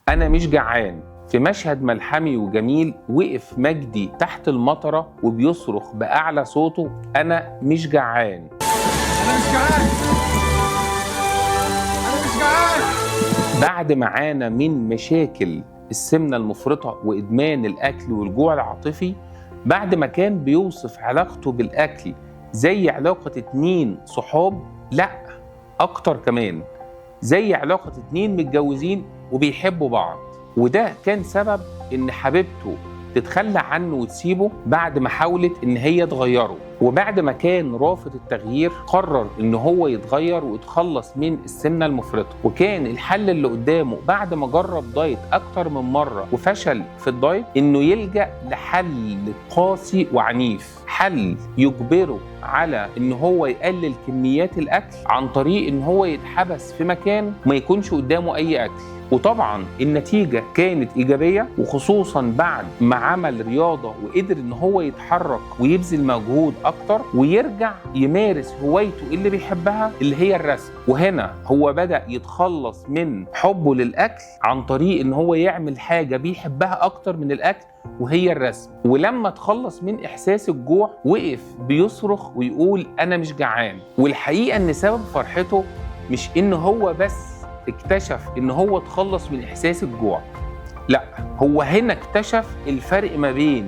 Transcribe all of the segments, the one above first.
أنا مش جعان. في مشهد ملحمي وجميل وقف مجدي تحت المطرة وبيصرخ بأعلى صوته: أنا مش جعان. أنا مش جعان. أنا مش جعان. بعد ما عانى من مشاكل السمنة المفرطة وإدمان الأكل والجوع العاطفي، بعد ما كان بيوصف علاقته بالأكل زي علاقة 2 صحاب، لأ أكتر كمان، زي علاقة 2 متجوزين وبيحبوا بعض. وده كان سبب إن حبيبته تتخلى عنه وتسيبه بعد ما حاولت إن هي تغيره. وبعد ما كان رافض التغيير قرر إن هو يتغير ويتخلص من السمنة المفرطة. وكان الحل اللي قدامه بعد ما جرب دايت أكتر من مرة وفشل في الدايت إنه يلجأ لحل قاسي وعنيف، حل يجبره على إن هو يقلل كميات الأكل عن طريق إن هو يتحبس في مكان ما يكونش قدامه أي أكل. وطبعا النتيجة كانت إيجابية، وخصوصا بعد ما عمل رياضة وقدر إن هو يتحرك ويبذل مجهود أكتر ويرجع يمارس هوايته اللي بيحبها اللي هي الرسم. وهنا هو بدأ يتخلص من حبه للأكل عن طريق إن هو يعمل حاجة بيحبها أكتر من الأكل وهي الرسم. ولما تخلص من إحساس الجوع وقف بيصرخ ويقول: أنا مش جعان. والحقيقة إن سبب فرحته مش إن هو بس اكتشف إن هو تخلص من إحساس الجوع، لا، هو هنا اكتشف الفرق ما بين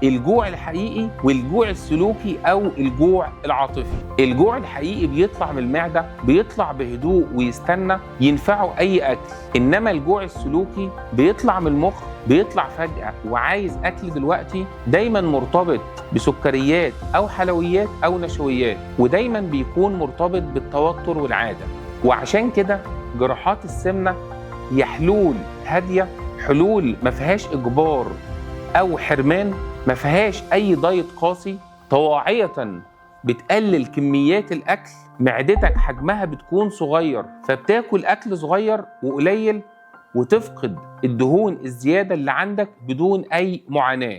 الجوع الحقيقي والجوع السلوكي أو الجوع العاطفي. الجوع الحقيقي بيطلع من المعدة، بيطلع بهدوء ويستنى ينفعه أي أكل. إنما الجوع السلوكي بيطلع من المخ، بيطلع فجأة وعايز أكل دلوقتي، دايما مرتبط بسكريات أو حلويات أو نشويات، ودايما بيكون مرتبط بالتوتر والعادة. وعشان كده جراحات السمنة هي حلول هادية، حلول ما فيهاش إجبار أو حرمان، ما فيهاش أي دايت قاسي، طواعية بتقلل كميات الأكل. معدتك حجمها بتكون صغير فبتاكل أكل صغير وقليل وتفقد الدهون الزيادة اللي عندك بدون أي معاناة.